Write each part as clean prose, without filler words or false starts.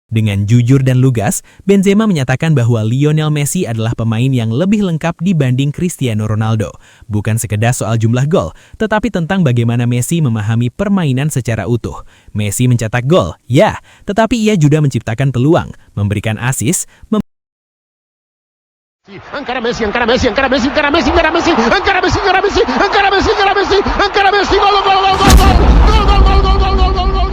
Dengan jujur dan lugas, Benzema menyatakan bahwa Lionel Messi adalah pemain yang lebih lengkap dibanding Cristiano Ronaldo. Bukan sekedar soal jumlah gol, tetapi tentang bagaimana Messi memahami permainan secara utuh. Messi mencetak gol, ya, tetapi ia juga menciptakan peluang, memberikan assist, Encara Messi, encara Messi, encara Messi, encara Messi, encara Messi, encara Messi, encara Messi, encara Messi, encara Messi, encara Messi, gol, gol, gol, gol, gol, gol, gol, gol, gol, gol, gol, gol, gol.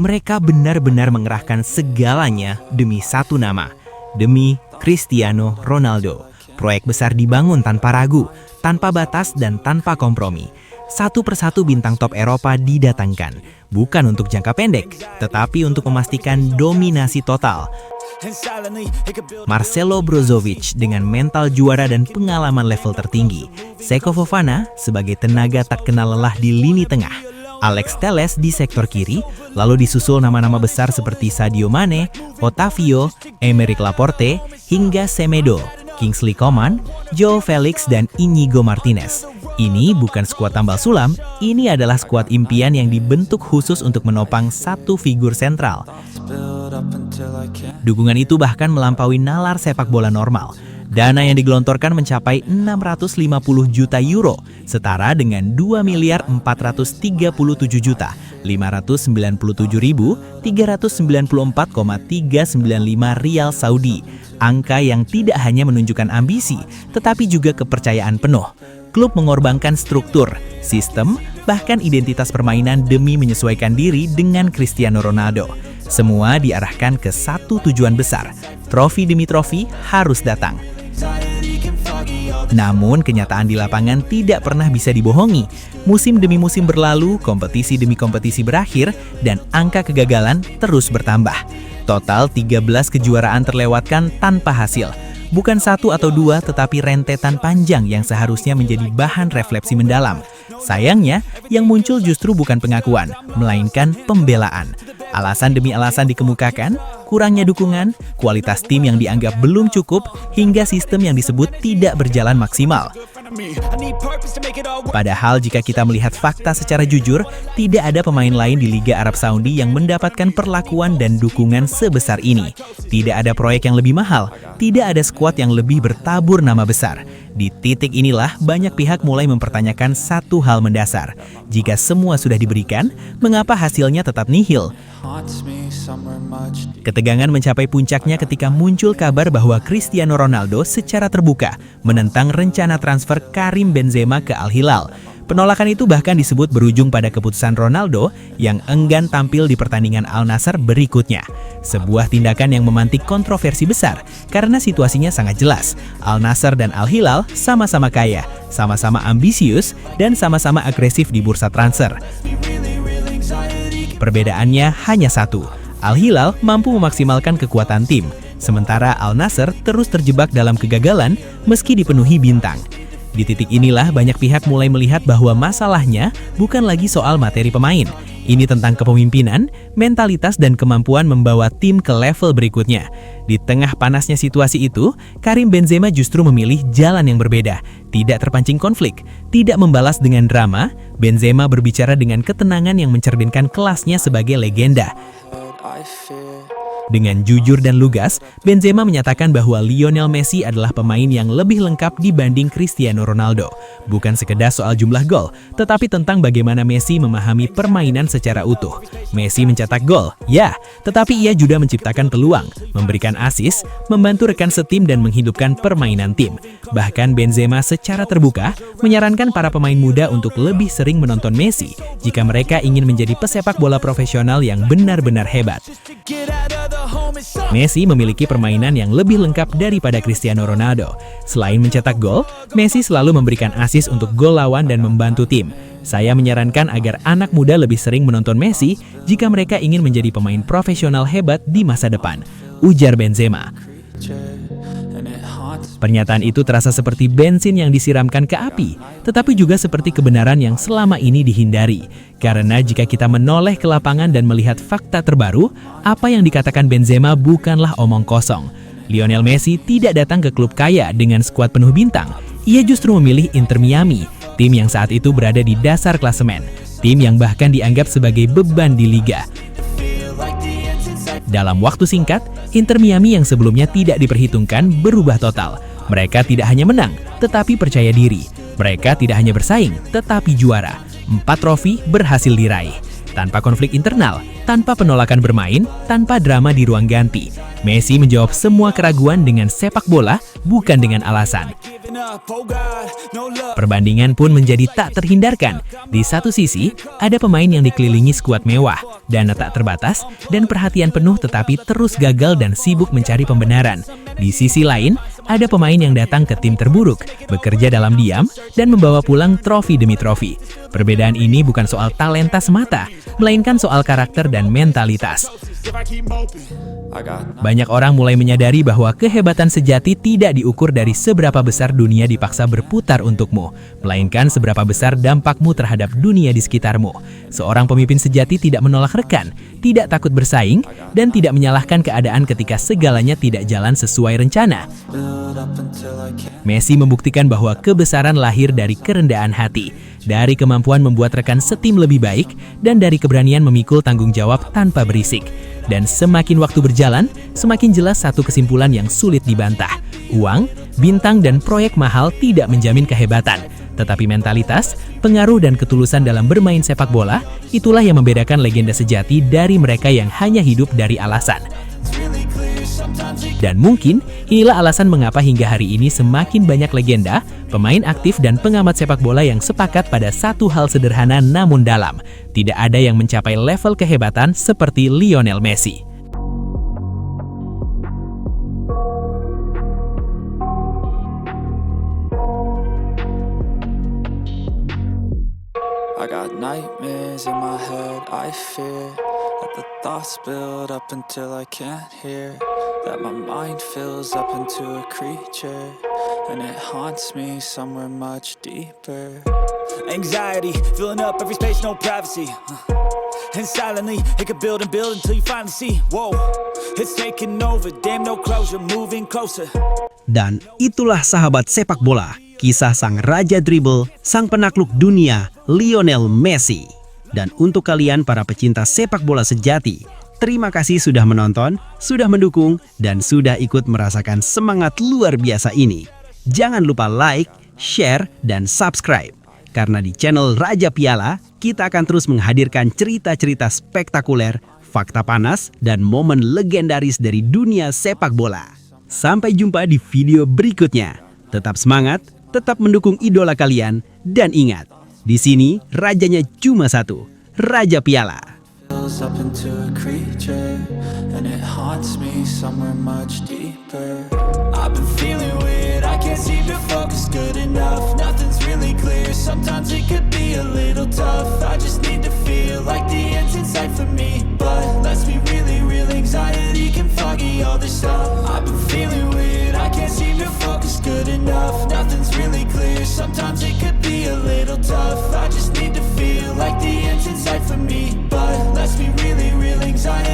Mereka benar-benar mengerahkan segalanya demi satu nama, demi Cristiano Ronaldo. Proyek besar dibangun tanpa ragu, tanpa batas dan tanpa kompromi. Satu persatu bintang top Eropa didatangkan, bukan untuk jangka pendek, tetapi untuk memastikan dominasi total. Marcelo Brozovic dengan mental juara dan pengalaman level tertinggi. Seko Fofana sebagai tenaga tak kenal lelah di lini tengah. Alex Telles di sektor kiri, lalu disusul nama-nama besar seperti Sadio Mane, Otavio, Aymeric Laporte, hingga Semedo, Kingsley Coman, Joao Felix, dan Inigo Martinez. Ini bukan skuad tambal sulam, ini adalah skuad impian yang dibentuk khusus untuk menopang satu figur sentral. Dukungan itu bahkan melampaui nalar sepak bola normal. Dana yang digelontorkan mencapai 650 juta euro, setara dengan 2.437.597.394,395 rial Saudi. Angka yang tidak hanya menunjukkan ambisi, tetapi juga kepercayaan penuh. Klub mengorbankan struktur, sistem, bahkan identitas permainan demi menyesuaikan diri dengan Cristiano Ronaldo. Semua diarahkan ke satu tujuan besar, trofi demi trofi harus datang. Namun kenyataan di lapangan tidak pernah bisa dibohongi. Musim demi musim berlalu, kompetisi demi kompetisi berakhir, dan angka kegagalan terus bertambah. Total 13 kejuaraan terlewatkan tanpa hasil. Bukan satu atau dua, tetapi rentetan panjang yang seharusnya menjadi bahan refleksi mendalam. Sayangnya, yang muncul justru bukan pengakuan, melainkan pembelaan. Alasan demi alasan dikemukakan, kurangnya dukungan, kualitas tim yang dianggap belum cukup, hingga sistem yang disebut tidak berjalan maksimal. Padahal jika kita melihat fakta secara jujur, tidak ada pemain lain di Liga Arab Saudi yang mendapatkan perlakuan dan dukungan sebesar ini. Tidak ada proyek yang lebih mahal, tidak ada skuad yang lebih bertabur nama besar. Di titik inilah banyak pihak mulai mempertanyakan satu hal mendasar. Jika semua sudah diberikan, mengapa hasilnya tetap nihil? Ketegangan mencapai puncaknya ketika muncul kabar bahwa Cristiano Ronaldo secara terbuka menentang rencana transfer Karim Benzema ke Al Hilal. Penolakan itu bahkan disebut berujung pada keputusan Ronaldo yang enggan tampil di pertandingan Al Nassr berikutnya. Sebuah tindakan yang memantik kontroversi besar karena situasinya sangat jelas. Al Nassr dan Al Hilal sama-sama kaya, sama-sama ambisius, dan sama-sama agresif di bursa transfer. Perbedaannya hanya satu. Al Hilal mampu memaksimalkan kekuatan tim, sementara Al Nassr terus terjebak dalam kegagalan meski dipenuhi bintang. Di titik inilah banyak pihak mulai melihat bahwa masalahnya bukan lagi soal materi pemain. Ini tentang kepemimpinan, mentalitas, dan kemampuan membawa tim ke level berikutnya. Di tengah panasnya situasi itu, Karim Benzema justru memilih jalan yang berbeda. Tidak terpancing konflik, tidak membalas dengan drama, Benzema berbicara dengan ketenangan yang mencerminkan kelasnya sebagai legenda. Dengan jujur dan lugas, Benzema menyatakan bahwa Lionel Messi adalah pemain yang lebih lengkap dibanding Cristiano Ronaldo. Bukan sekedar soal jumlah gol, tetapi tentang bagaimana Messi memahami permainan secara utuh. Messi mencetak gol, ya, tetapi ia juga menciptakan peluang, memberikan assist, membantu rekan setim dan menghidupkan permainan tim. Bahkan Benzema secara terbuka menyarankan para pemain muda untuk lebih sering menonton Messi jika mereka ingin menjadi pesepak bola profesional yang benar-benar hebat. Messi memiliki permainan yang lebih lengkap daripada Cristiano Ronaldo. Selain mencetak gol, Messi selalu memberikan assist untuk gol lawan dan membantu tim. Saya menyarankan agar anak muda lebih sering menonton Messi jika mereka ingin menjadi pemain profesional hebat di masa depan, ujar Benzema. Pernyataan itu terasa seperti bensin yang disiramkan ke api, tetapi juga seperti kebenaran yang selama ini dihindari. Karena jika kita menoleh ke lapangan dan melihat fakta terbaru, apa yang dikatakan Benzema bukanlah omong kosong. Lionel Messi tidak datang ke klub kaya dengan skuad penuh bintang. Ia justru memilih Inter Miami, tim yang saat itu berada di dasar klasemen, tim yang bahkan dianggap sebagai beban di liga. Dalam waktu singkat, Inter Miami yang sebelumnya tidak diperhitungkan berubah total. Mereka tidak hanya menang, tetapi percaya diri. Mereka tidak hanya bersaing, tetapi juara. 4 trofi berhasil diraih. Tanpa konflik internal, tanpa penolakan bermain, tanpa drama di ruang ganti. Messi menjawab semua keraguan dengan sepak bola, bukan dengan alasan. Perbandingan pun menjadi tak terhindarkan. Di satu sisi, ada pemain yang dikelilingi skuad mewah, dana tak terbatas, dan perhatian penuh tetapi terus gagal dan sibuk mencari pembenaran. Di sisi lain, ada pemain yang datang ke tim terburuk, bekerja dalam diam, dan membawa pulang trofi demi trofi. Perbedaan ini bukan soal talenta semata, melainkan soal karakter dan mentalitas. Banyak orang mulai menyadari bahwa kehebatan sejati tidak diukur dari seberapa besar dunia dipaksa berputar untukmu, melainkan seberapa besar dampakmu terhadap dunia di sekitarmu. Seorang pemimpin sejati tidak menolak rekan, tidak takut bersaing, dan tidak menyalahkan keadaan ketika segalanya tidak jalan sesuai rencana. Messi membuktikan bahwa kebesaran lahir dari kerendahan hati, dari kemampuan membuat rekan setim lebih baik, dan dari keberanian memikul tanggung jawab tanpa berisik. Dan semakin waktu berjalan, semakin jelas satu kesimpulan yang sulit dibantah. Uang, bintang, dan proyek mahal tidak menjamin kehebatan. Tetapi mentalitas, pengaruh, dan ketulusan dalam bermain sepak bola, itulah yang membedakan legenda sejati dari mereka yang hanya hidup dari alasan. Dan mungkin inilah alasan mengapa hingga hari ini semakin banyak legenda, pemain aktif, dan pengamat sepak bola yang sepakat pada satu hal sederhana namun dalam. Tidak ada yang mencapai level kehebatan seperti Lionel Messi. I got nightmares in my head, I fear that the thoughts build up until I can't hear, that my mind fills up into a creature, and it haunts me somewhere much deeper. Anxiety, filling up every space, no privacy, and silently, it could build and build until you finally see, whoa, it's taking over, damn no closure, moving closer. Dan itulah sahabat sepak bola, kisah sang raja dribble, sang penakluk dunia, Lionel Messi. Dan untuk kalian para pecinta sepak bola sejati, terima kasih sudah menonton, sudah mendukung, dan sudah ikut merasakan semangat luar biasa ini. Jangan lupa like, share, dan subscribe. Karena di channel Raja Piala, kita akan terus menghadirkan cerita-cerita spektakuler, fakta panas, dan momen legendaris dari dunia sepak bola. Sampai jumpa di video berikutnya. Tetap semangat, tetap mendukung idola kalian, dan ingat, di sini rajanya cuma satu, Raja Piala. Up into a creature, and it haunts me somewhere much deeper. I've been feeling weird, I can't seem to focus good enough. Nothing's really clear, sometimes it could be a little tough. I just need to feel like the end's in sight for me, but let's be really real, anxiety can foggy all this stuff. I've been feeling weird, I can't seem to focus good enough. Nothing's really clear, sometimes it could be a little tough. I just need to feel like the end's in sight for me, but let's be really real, anxiety